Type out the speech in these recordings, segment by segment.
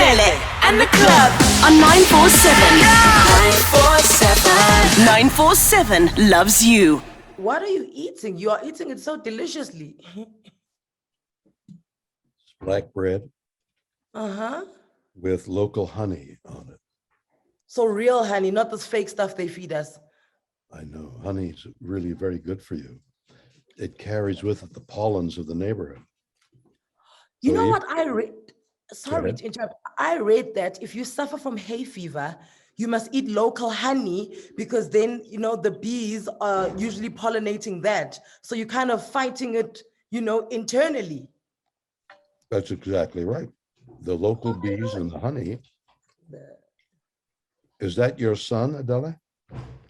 Anele and the club on 947. 947 loves you. What are you eating? You are eating it so deliciously. It's black bread Uh-huh. with local honey on it. So real honey, not this fake stuff they feed us. I know honey is really very good for you. It carries with it the pollens of the neighborhood. You So know you- what I read? Sorry ahead. to interrupt. I read that if you suffer from hay fever, you must eat local honey because then, you know, the bees are usually pollinating that. So you're kind of fighting it, you know, internally. That's exactly right. The local bees and the honey. Is that your son, Adela?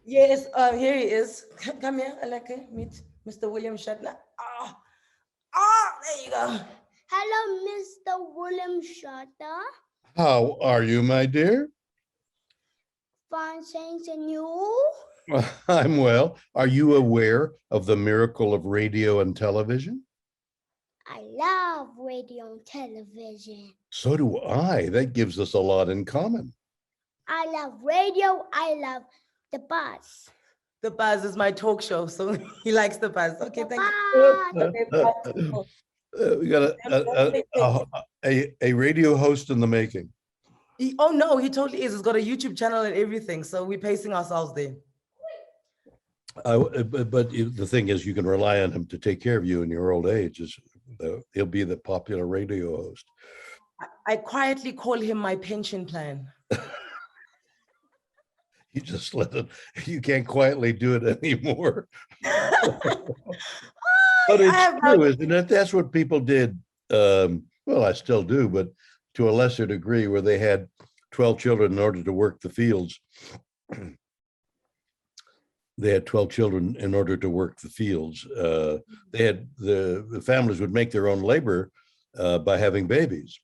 Yes, here he is. Come here, Aleke, meet Mr. William Shatner. There you go. Hello, Mr. William Shatner. How are you, my dear? Fine, thanks, and you? I'm well. Are you aware of the miracle of radio and television? I love radio and television. So do I. That gives us a lot in common. I love radio. I love the bus. The Buzz is my talk show, so he likes the Buzz. Okay, The thank Buzz. you. We got a radio host in the making. Oh no, he totally is. He's got a YouTube channel and everything, so we're pacing ourselves there. But the thing is, you can rely on him to take care of you in your old age. He'll be the popular radio host. I quietly call him my pension plan. You just let him. You can't quietly do it anymore. But it's true, isn't it? That's what people did. Well, I still do, but to a lesser degree, where they had 12 children in order to work the fields. They had 12 children in order to work the fields. They had the families would make their own labor by having babies.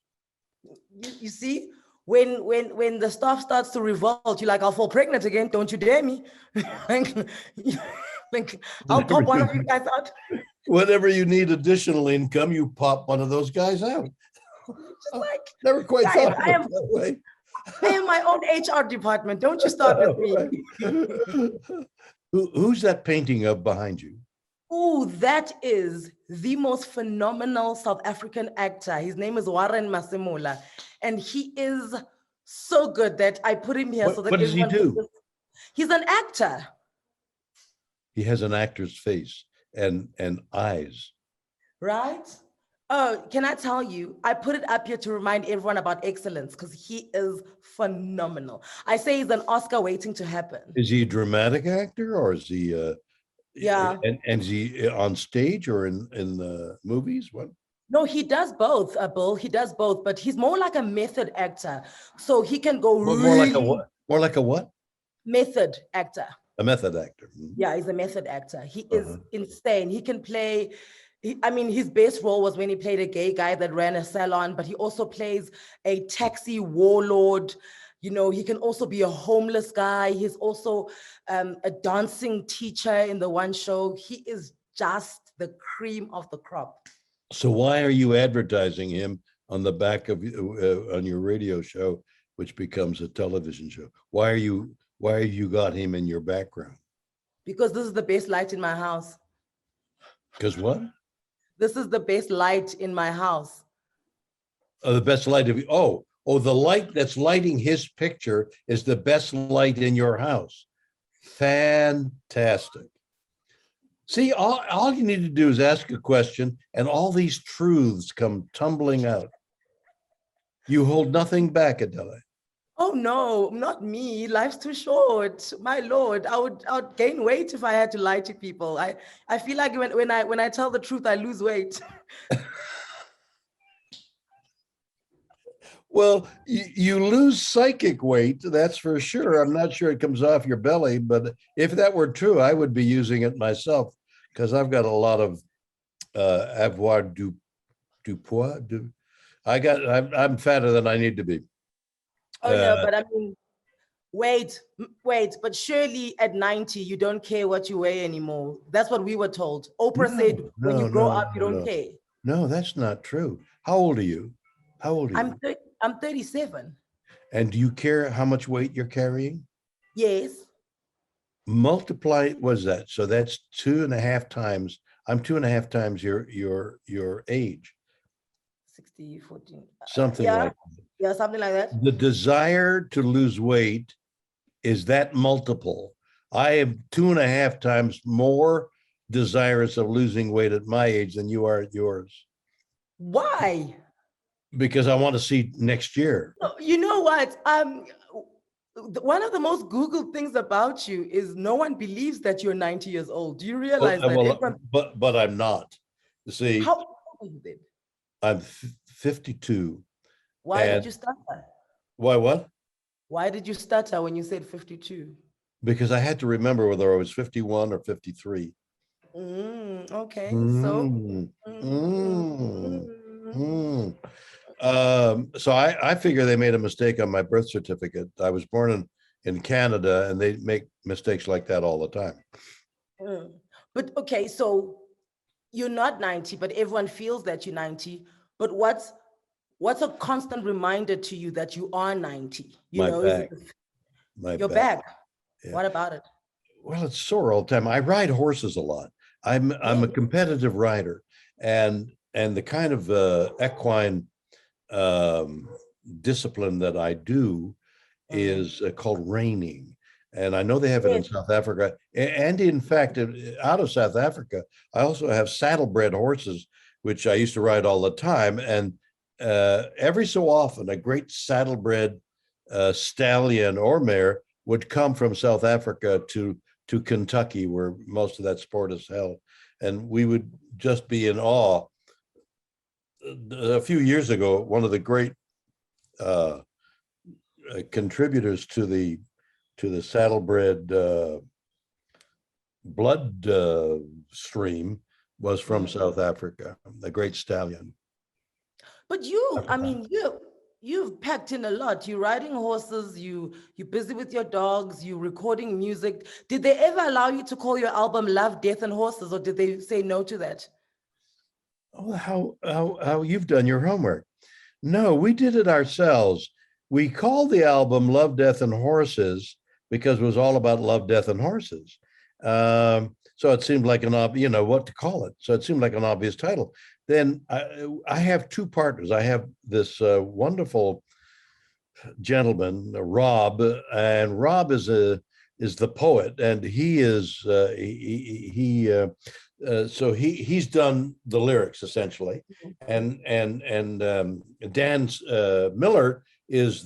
You see, when the staff starts to revolt, you're like, I'll fall pregnant again. Don't you dare me. I'll pop one of you guys out. Whenever you need additional income, you pop one of those guys out. Just like, Never quite I thought am- of it that way. I am my own HR department. Don't you start with me. Who's that painting of behind you? Oh, that is the most phenomenal South African actor. His name is Warren Masemola, and he is so good that I put him here so that What does he everyone do? He's an actor. He has an actor's face and eyes. Right? Oh, can I tell you, I put it up here to remind everyone about excellence because he is phenomenal. I say he's an Oscar waiting to happen. Is he a dramatic actor or is he Yeah. And is he on stage or in the movies? What? No, he does both, Bill. He does both, but he's more like a method actor. So he can go More like a what? More like a what? Method actor. A method actor. Yeah, he's a method actor. He is insane. He can play. I mean, his best role was when he played a gay guy that ran a salon, but he also plays a taxi warlord. You know, he can also be a homeless guy. He's also a dancing teacher in the one show. He is just the cream of the crop. So why are you advertising him on the back of on your radio show, which becomes a television show? Why have you got him in your background? Because this is the best light in my house. Because what? This is the best light in my house. The best light of the light that's lighting his picture is the best light in your house. Fantastic. See, all you need to do is ask a question and all these truths come tumbling out. You hold nothing back, Adela. Oh no, not me. Life's too short. My Lord, I would gain weight if I had to lie to people. I feel like when I tell the truth, I lose weight. Well, you lose psychic weight, that's for sure. I'm not sure it comes off your belly, but if that were true, I would be using it myself because I've got a lot of avoir du poids. I'm fatter than I need to be. Oh no, but I mean, wait, but surely at 90, you don't care what you weigh anymore. That's what we were told. Oprah said, when you grow up, you don't care. No, that's not true. How old are you? I'm 37. And do you care how much weight you're carrying? Yes. Multiply, what is that? So that's 2.5 times. I'm 2.5 times your age. 60, 14. Something Yeah. like that. Yeah, something like that. The desire to lose weight is that multiple. I am 2.5 times more desirous of losing weight at my age than you are at yours. Why? Because I want to see next year. You know what? One of the most Googled things about you is no one believes that you're 90 years old. Do you realize that? Everyone, but I'm not. You see, how old are you then? I'm 52. Why did And you stutter? why what? Why did you stutter when you said 52? Because I had to remember whether I was 51 or 53. Okay, so. Mm, so I figure they made a mistake on my birth certificate. I was born in Canada, and they make mistakes like that all the time. But okay, so you're not 90, but everyone feels that you're 90. But what's a constant reminder to you that you are 90? You My know, back. is it My your back. back? Yeah. What about it? Well, it's sore all the time. I ride horses a lot. I'm a competitive rider, and the kind of equine discipline that I do is called reining. And I know they have it in South Africa. And in fact, out of South Africa, I also have saddlebred horses, which I used to ride all the time. And every so often, a great saddlebred stallion or mare would come from South Africa to Kentucky, where most of that sport is held. And we would just be in awe. A few years ago, one of the great contributors to the saddlebred blood stream was from South Africa, the great stallion. But I mean, you've packed in a lot. You're riding horses, you're busy with your dogs, you're recording music. Did they ever allow you to call your album Love, Death, and Horses, or did they say no to that? Oh, how you've done your homework. No, we did it ourselves. We called the album Love, Death, and Horses because it was all about love, death, and horses. So it seemed like what to call it. So it seemed like an obvious title. Then I have two partners. I have this wonderful gentleman, Rob, and Rob is the poet, and he is so he's done the lyrics essentially, and Dan Miller is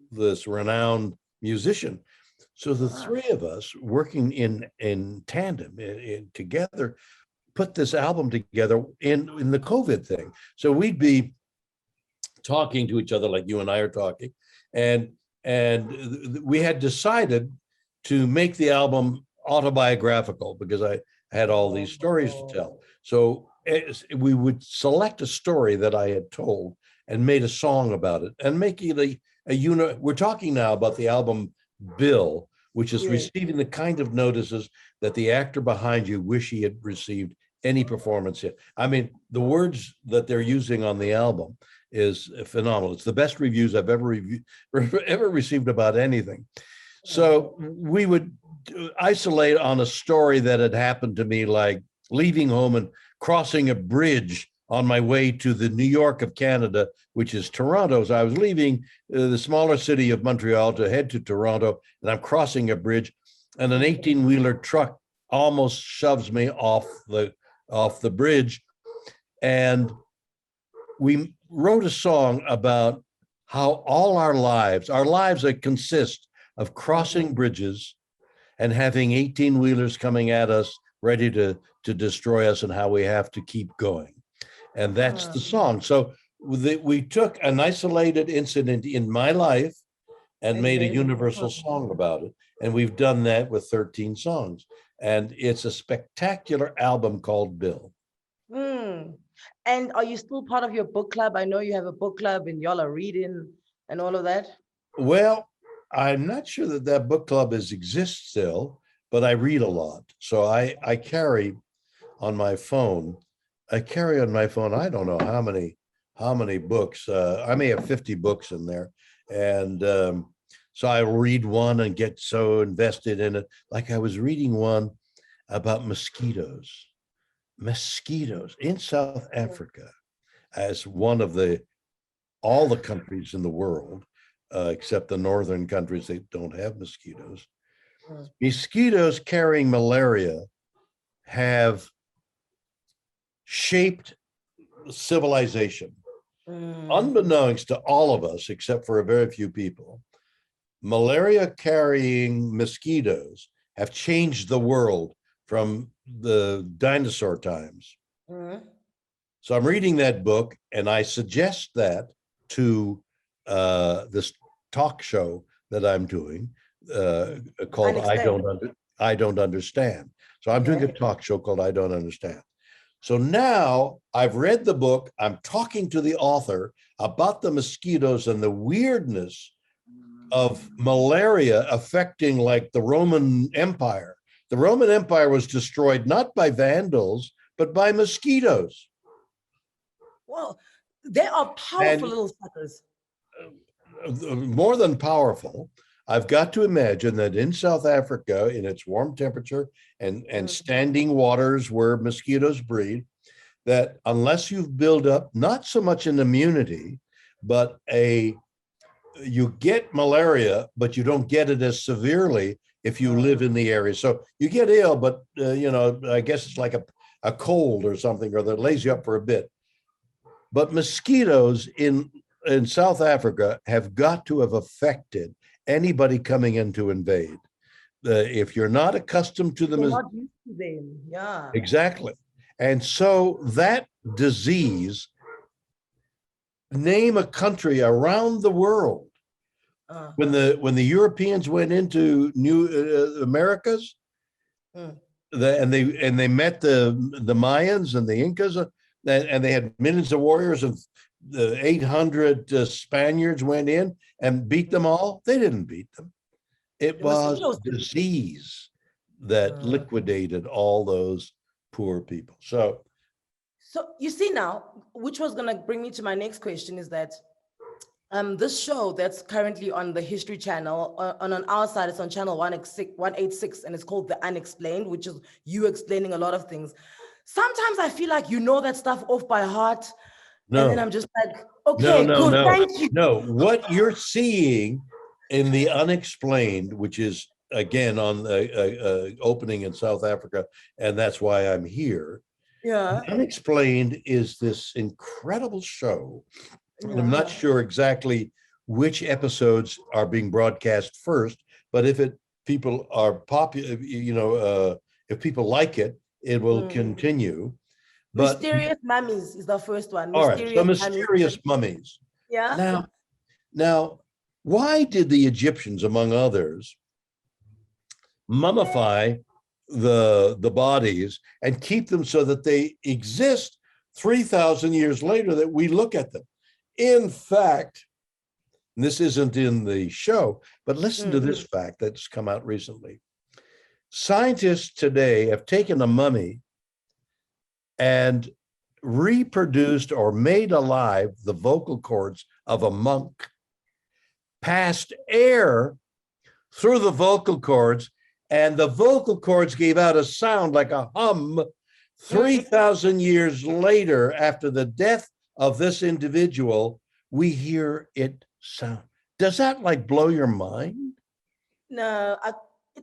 this renowned musician. So the three of us working in tandem together put this album together in the COVID thing. So we'd be talking to each other like you and I are talking, and we had decided to make the album autobiographical because I had all these stories to tell. So we would select a story that I had told and made a song about it and make it a unit. We're talking now about the album Bill, which is receiving the kind of notices that the actor behind you wish he had received any performance in. I mean, the words that they're using on the album is phenomenal. It's the best reviews I've ever received about anything. So we would isolate on a story that had happened to me, like leaving home and crossing a bridge on my way to the New York of Canada, which is Toronto. So I was leaving the smaller city of Montreal to head to Toronto, and I'm crossing a bridge, and an 18-wheeler truck almost shoves me off the bridge. And we wrote a song about how all our lives that consist of crossing bridges and having 18-wheelers coming at us, ready to destroy us, and how we have to keep going. And that's the song. So we took an isolated incident in my life and made a universal song about it. And we've done that with 13 songs. And it's a spectacular album called Bill. And are you still part of your book club? I know you have a book club and y'all are reading and all of that. Well, I'm not sure that book club exists still, but I read a lot. So I carry on my phone, I don't know how how many books. I may have 50 books in there. And so I read one and get so invested in it. Like I was reading one about mosquitoes in South Africa, as one of all the countries in the world, except the northern countries, they don't have mosquitoes. Mosquitoes carrying malaria have shaped civilization. Unbeknownst to all of us, except for a very few people, malaria carrying mosquitoes have changed the world from the dinosaur times. So I'm reading that book, and I suggest that to this talk show that I'm doing called I Don't Understand. So I'm doing a talk show called I Don't Understand. So now I've read the book. I'm talking to the author about the mosquitoes and the weirdness of malaria affecting like the Roman Empire. The Roman Empire was destroyed not by vandals, but by mosquitoes. Well, they are powerful little suckers. More than powerful. I've got to imagine that in South Africa, in its warm temperature and standing waters where mosquitoes breed, that unless you've built up not so much an immunity, but you get malaria, but you don't get it as severely if you live in the area. So you get ill, but I guess it's like a cold or something, or that lays you up for a bit. But mosquitoes in South Africa have got to have affected anybody coming in to invade. If you're not accustomed to them, they're not used to them. Yeah, exactly. And so that disease, name a country around the world. When the Europeans went into New Americas, and they met the Mayans and the Incas, and they had millions of warriors, and the 800 Spaniards went in and beat them all. They didn't beat them. It was disease that liquidated all those poor people. So you see now, which was going to bring me to my next question, is that this show that's currently on the History Channel, on our side, it's on channel 186, and it's called The Unexplained, which is you explaining a lot of things. Sometimes I feel like you know that stuff off by heart. No. And then I'm just like, okay, cool, thank you. No, what you're seeing in The Unexplained, which is, again, on the opening in South Africa, and that's why I'm here. Yeah. The Unexplained is this incredible show. Yeah. I'm not sure exactly which episodes are being broadcast first, but if people are popular, if people like it, it will continue. But Mysterious Mummies is the first one. All right, so Mysterious Mummies. Yeah. Now, why did the Egyptians, among others, mummify the bodies and keep them so that they exist 3,000 years later that we look at them? In fact, and this isn't in the show, but listen to this fact that's come out recently. Scientists today have taken a mummy and reproduced or made alive the vocal cords of a monk, passed air through the vocal cords, and the vocal cords gave out a sound like a hum 3,000 years later. After the death of this individual, we hear it sound. Does that blow your mind? No,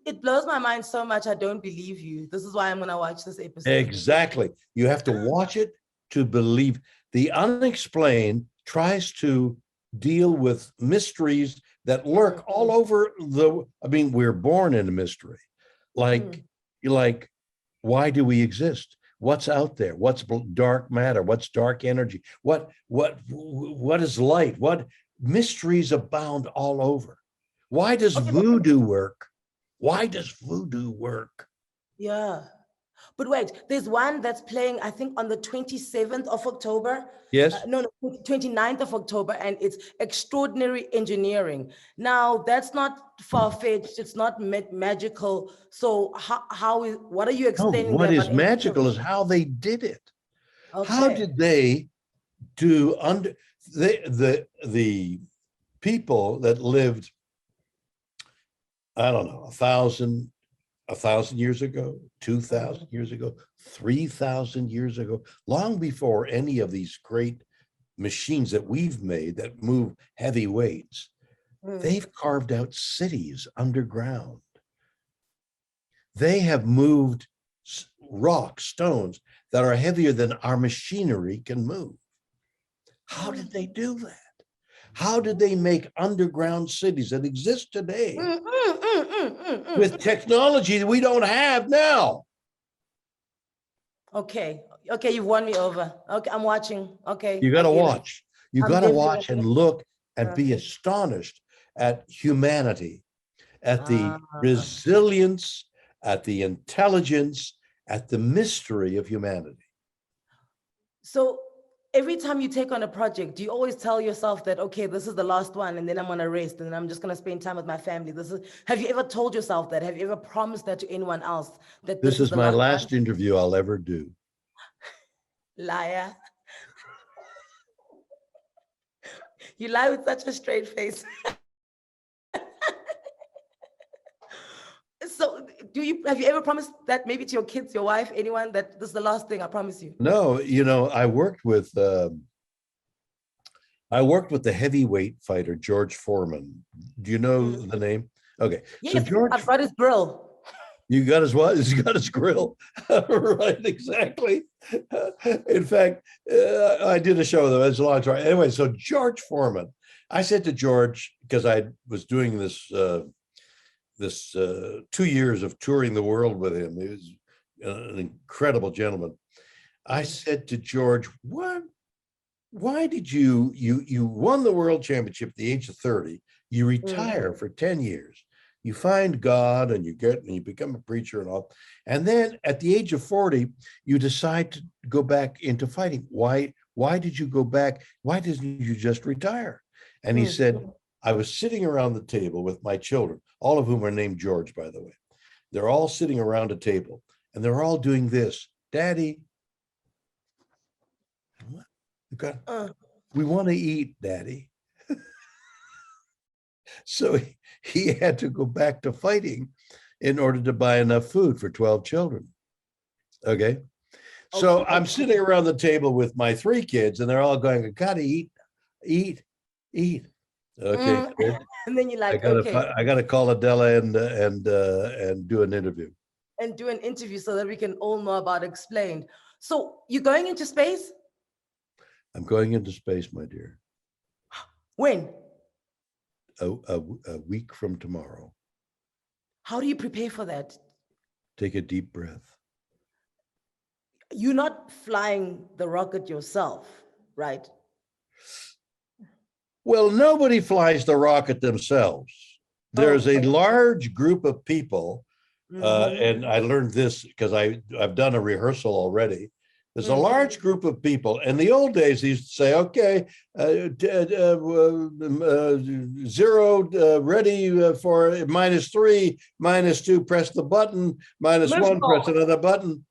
it blows my mind so much. I don't believe you. This is why I'm going to watch this episode. Exactly. You have to watch it to believe. The Unexplained tries to deal with mysteries that lurk all over we're born in a mystery. Like, why do we exist? What's out there? What's dark matter? What's dark energy? What is light? What mysteries abound all over? Why does voodoo work? Why does voodoo work? Yeah. But wait, there's one that's playing, I think, on the 27th of October. Yes. 29th of October, and it's Extraordinary Engineering. Now, that's not far-fetched. It's not magical. So what are you explaining? What is magical is how they did it. Okay. How did they to under the people that lived, I don't know, 1,000 years ago, 2,000 years ago, 3,000 years ago, long before any of these great machines that we've made that move heavy weights, they've carved out cities underground. They have moved rocks, stones that are heavier than our machinery can move. How did they do that? How did they make underground cities that exist today with technology that we don't have now? Okay, you've won me over. Okay, I'm watching. Okay. You got to I get it. watch. You I'm got to definitely watch and watching. look and be astonished at humanity, at the resilience, at the intelligence, at the mystery of humanity. So every time you take on a project, do you always tell yourself that, okay, this is the last one and then I'm gonna rest and then I'm just gonna spend time with my family? Have you ever told yourself that? Have you ever promised that to anyone else? That This is the my last last one? interview I'll ever do. Liar. You lie with such a straight face. So have you ever promised that maybe to your kids, your wife, anyone, that this is the last thing, I promise you? No, I worked with the heavyweight fighter, George Foreman. Do you know the name? Okay. Yes, So George, I've got his grill. you got his what? He's got his grill. Right, exactly. In fact, I did a show, though. It's a long time. Anyway, so George Foreman, I said to George, because I was doing this 2 years of touring the world with him. He was an incredible gentleman. I said to George, why did you won the world championship at the age of 30, you retire for 10 years, you find God and you become a preacher and all, and then at the age of 40, you decide to go back into fighting. Why did you go back? Why didn't you just retire? And he said, I was sitting around the table with my children, all of whom are named George, by the way. They're all sitting around a table and they're all doing this. Daddy, we want to eat, Daddy. So he had to go back to fighting in order to buy enough food for 12 children. Okay. So I'm sitting around the table with my 3 kids and they're all going, I gotta eat. Okay. And then you're like, I gotta call Adela and do an interview. And do an interview so that we can all know about Explained. So you're going into space? I'm going into space, my dear. When? A week from tomorrow. How do you prepare for that? Take a deep breath. You're not flying the rocket yourself, right? Well, nobody flies the rocket themselves. There's a large group of people, and I learned this because I've done a rehearsal already. There's a large group of people. In the old days, they used to say, okay, 0, ready for -3, -2, press the button, -1, press another button.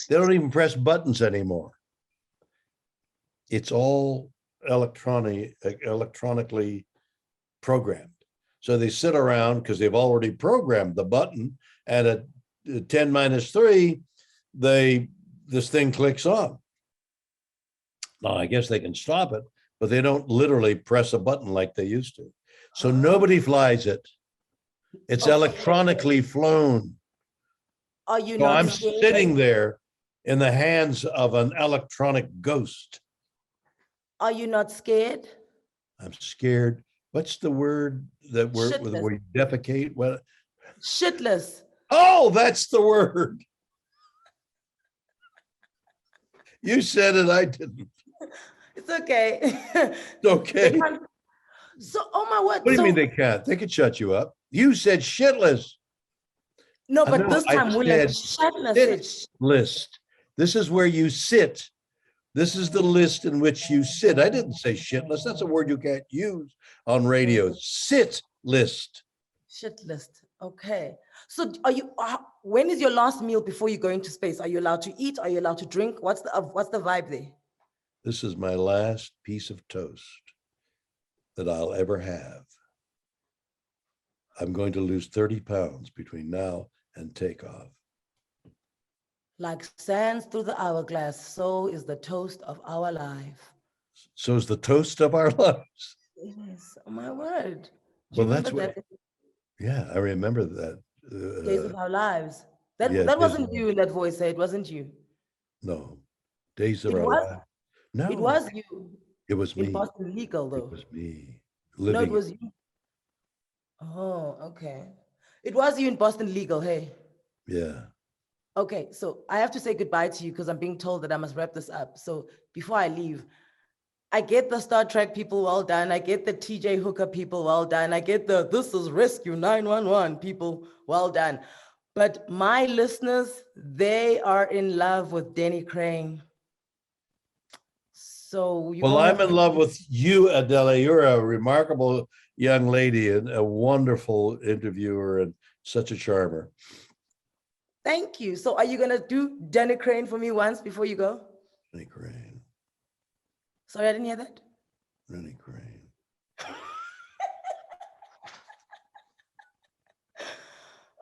They don't even press buttons anymore. It's all electronically programmed. So they sit around because they've already programmed the button, and at 10 -3, this thing clicks on. Now, I guess they can stop it, but they don't literally press a button like they used to. So nobody flies it. It's electronically flown. Are you So not I'm scared? sitting there in the hands of an electronic ghost. Are you not scared? I'm scared. What's the word that where you defecate? What? Shitless. Oh, that's the word. You said it, I didn't. It's okay. It's okay. So, oh my word. What do you mean they can't? They could shut you up. You said shitless. No, but this time William Shatner list. This is where you sit. This is the list in which you sit. I didn't say shitless. That's a word you can't use on radio. Sit list. Shit list. Okay. So are you, when is your last meal before you go into space? Are you allowed to eat? Are you allowed to drink? What's the vibe there? This is my last piece of toast that I'll ever have. I'm going to lose 30 pounds between now and takeoff. Like sands through the hourglass, so is the toast of our life. So is the toast of our lives. Yes, oh my word. Do Well, you that's remember what. Yeah, I remember that. Days of Our Lives. That yeah, that Days wasn't of- you in that voice, it wasn't you. No, Days of It Our was Lives. No, it was you it was in me. Boston Legal, It though. was me No, it living. was you. Oh, okay. It was you in Boston Legal, hey. Yeah. Okay, so I have to say goodbye to you because I'm being told that I must wrap this up. So before I leave, I get the Star Trek people, well done. I get the TJ Hooker people, well done. I get the This is Rescue 911 people, well done. But my listeners, they are in love with Denny Crane. So you're Well, gonna I'm have in to. love with you, Adela. You're a remarkable young lady and a wonderful interviewer and such a charmer. Thank you. So are you gonna do Denny Crane for me once before you go? Rennie Crane, Sorry, I didn't hear that. Rennie Crane.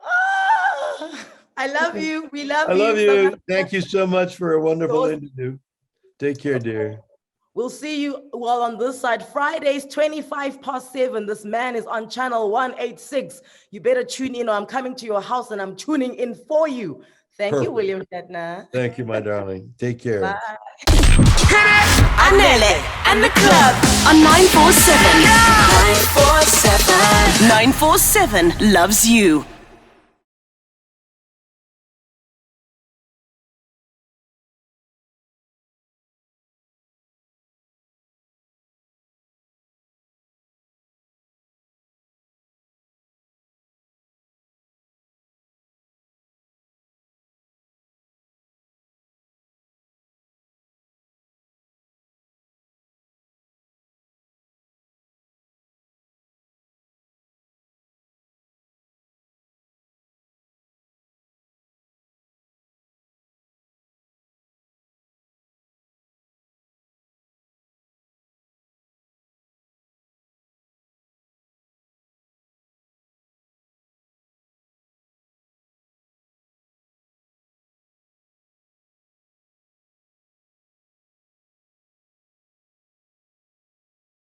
Ah, I love you. We love I love you so you. much. Thank you so much for a wonderful So- interview. Take care, dear. We'll see you well on this side. Fridays, 7:25. This man is on channel 186. You better tune in or I'm coming to your house and I'm tuning in for you. Thank you, Perfect. William Shatner. Thank you, my darling. Take care. Bye. Anele and the club on 947. 947. 947 loves you.